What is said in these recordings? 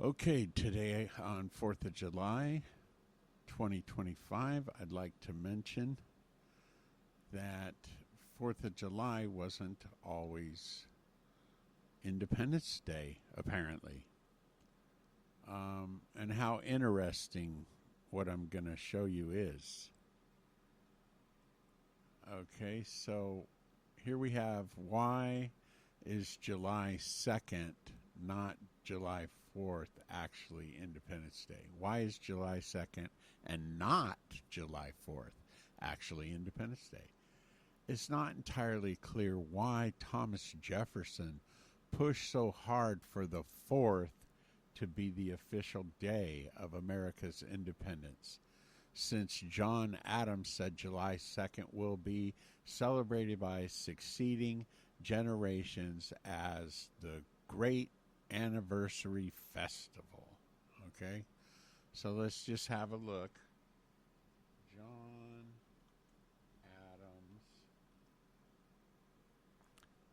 Okay, today on 4th of July, 2025, I'd like to mention that 4th of July wasn't always Independence Day, apparently. And how interesting what I'm going to show you is. Okay, so here we have why is July 2nd not July 4th actually Independence Day? Why is July 2nd and not July 4th actually Independence Day? It's not entirely clear why Thomas Jefferson pushed so hard for the 4th to be the official day of America's independence, since John Adams said July 2nd will be celebrated by succeeding generations as the great anniversary festival. Okay, so let's just have a look.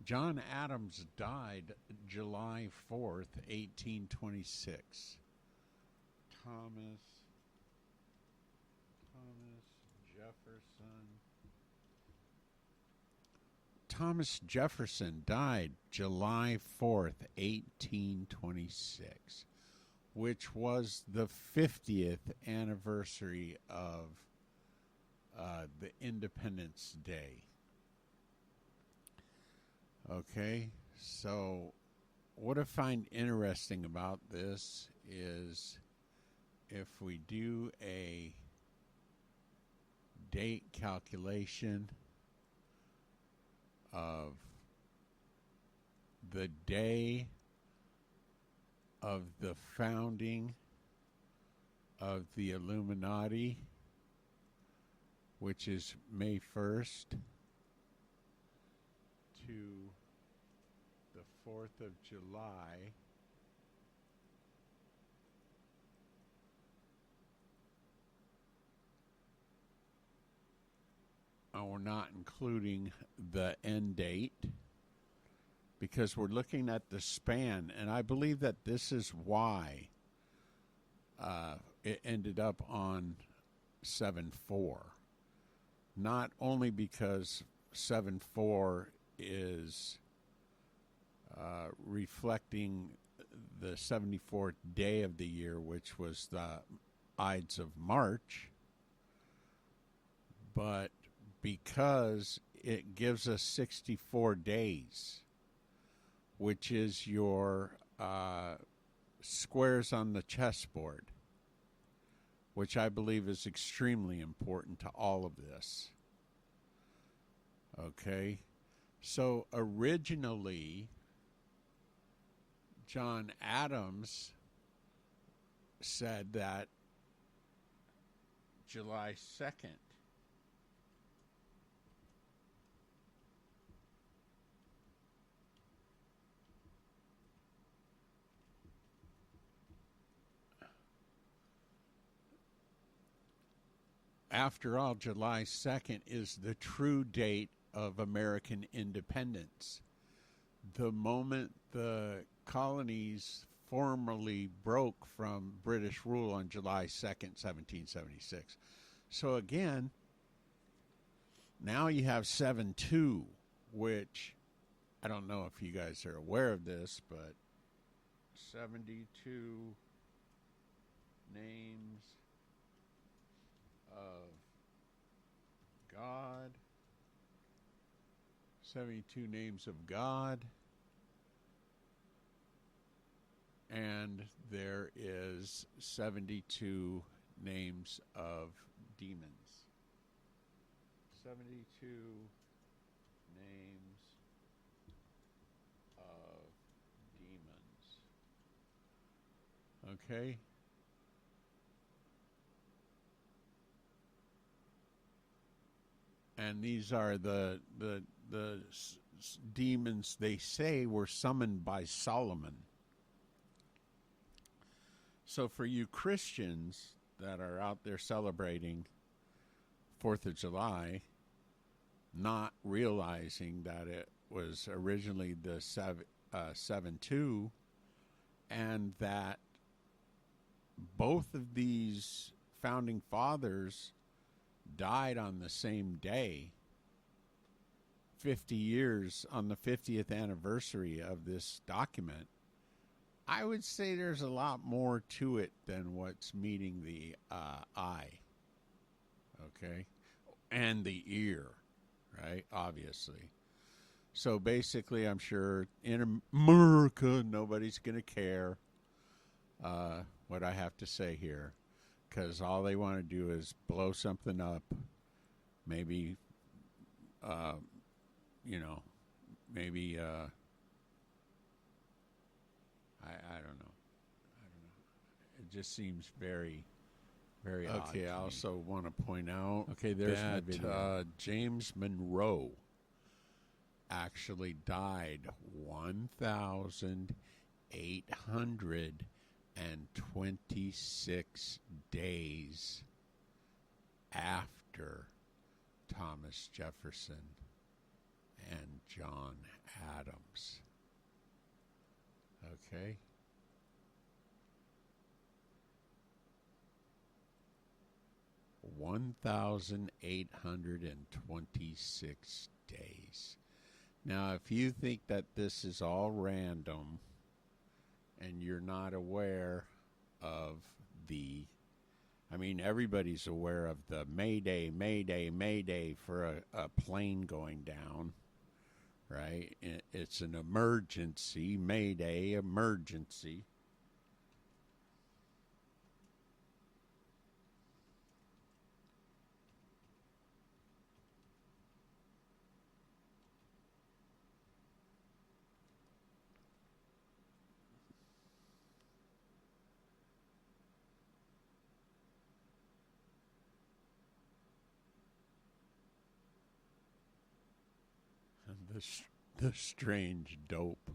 John Adams died July 4th, 1826. Thomas Jefferson. Thomas Jefferson died July 4th, 1826, which was the 50th anniversary of the Independence Day. Okay, so what I find interesting about this is if we do a date calculation of the day of the founding of the Illuminati, which is May 1st, to the 4th of July, we're not including the end date because we're looking at the span, and I believe that this is why it ended up on 7-4. Not only because 7-4 is reflecting the 74th day of the year, which was the Ides of March, but because it gives us 64 days, which is your squares on the chessboard, which I believe is extremely important to all of this. Okay, so originally, John Adams said that July 2nd after all, July 2nd is the true date of American independence. The moment the colonies formally broke from British rule on July 2nd, 1776. So again, now you have 7-2, which I don't know if you guys are aware of this, but 72 names of God. 72 names of God. And there is 72 names of demons. 72 names of demons. Okay? And these are the demons they say were summoned by Solomon. So for you Christians that are out there celebrating 4th of July, not realizing that it was originally the 7-2, and that both of these founding fathers died on the same day, 50 years on the 50th anniversary of this document. I would say there's a lot more to it than what's meeting the eye, okay, and the ear, right? Obviously. So basically, I'm sure in America, nobody's going to care what I have to say here, because all they want to do is blow something up, maybe, you know, maybe, I don't know. It just seems very, very odd. Okay, I also want to point out that James Monroe actually died 1,826 days after Thomas Jefferson and John Adams. Okay? $1,826 days. Now, if you think that this is all random and you're not aware of the, I mean, everybody's aware of the Mayday, Mayday, Mayday for a plane going down, right? It's an emergency, Mayday, emergency. The strange dope.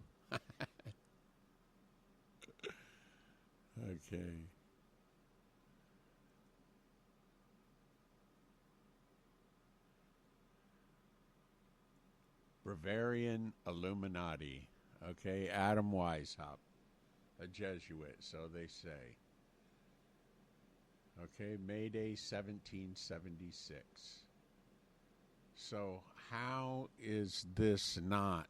Okay. Bavarian Illuminati. Okay, Adam Weishaupt, a Jesuit, so they say. Okay, Mayday 1776. So how is this not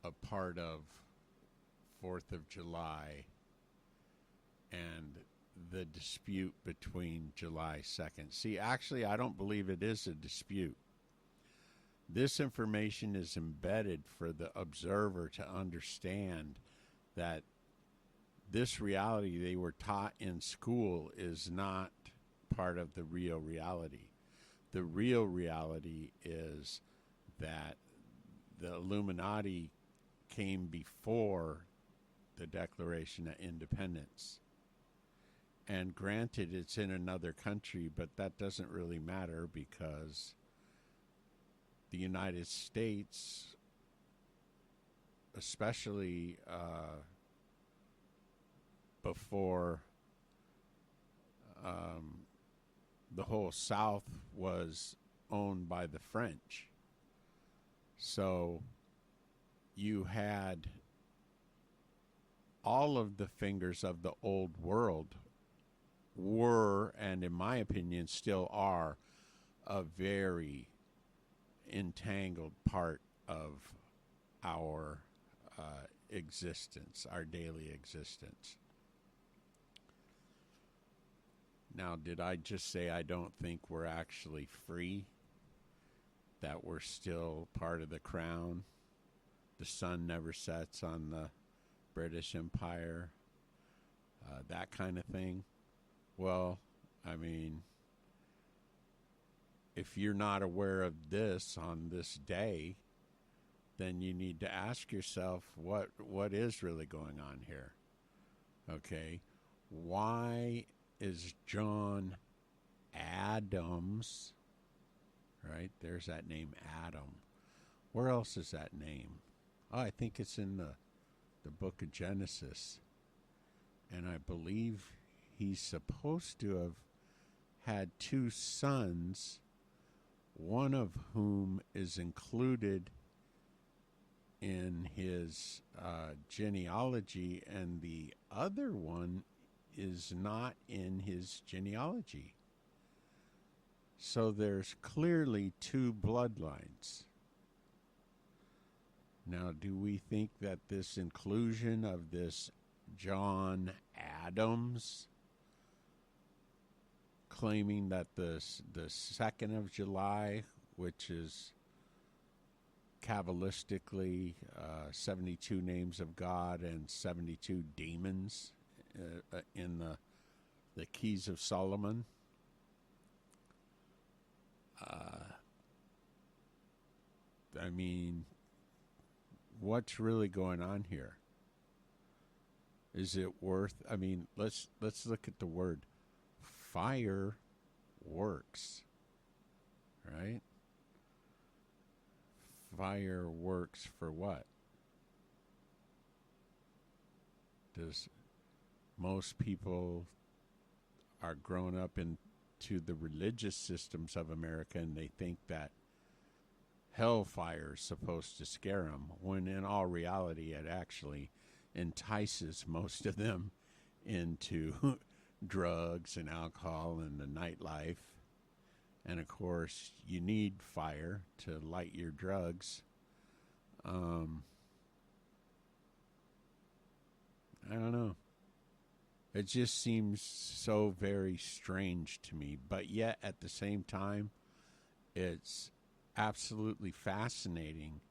a part of 4th of July and the dispute between July 2nd? See, actually, I don't believe it is a dispute. This information is embedded for the observer to understand that this reality they were taught in school is not part of the real reality. The real reality is that the Illuminati came before the Declaration of Independence. And granted, it's in another country, but that doesn't really matter because the United States, especially before the whole South was owned by the French. So you had all of the fingers of the old world were, and in my opinion still are, a very entangled part of our existence, our daily existence. Now, did I just say I don't think we're actually free? That we're still part of the crown? The sun never sets on the British Empire? That kind of thing? Well, I mean, if you're not aware of this on this day, then you need to ask yourself what is really going on here. Okay? Why is John Adams, right? There's that name, Adam. Where else is that name? Oh, I think it's in the book of Genesis. And I believe he's supposed to have had 2 sons, one of whom is included in his genealogy, and the other one is not in his genealogy. So there's clearly two bloodlines. Now, do we think that this inclusion of this John Adams claiming that the 2nd of July, which is Kabbalistically 72 names of God and 72 demons in the Keys of Solomon, I mean, what's really going on here? Is it worth? I mean, let's look at the word. Fire works, right? Fire works for what? Does most people are grown up into the religious systems of America and they think that hellfire is supposed to scare them, when in all reality it actually entices most of them into drugs and alcohol and the nightlife. And of course, you need fire to light your drugs. I don't know. It just seems so very strange to me. But yet, at the same time, it's absolutely fascinating.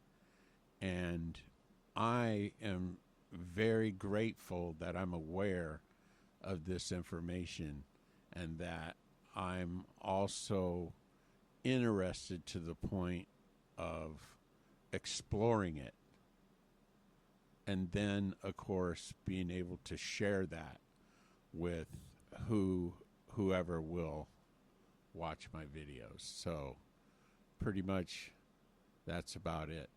And I am very grateful that I'm aware of this information and that I'm also interested to the point of exploring it. And then, of course, being able to share that with whoever will watch my videos. So pretty much that's about it.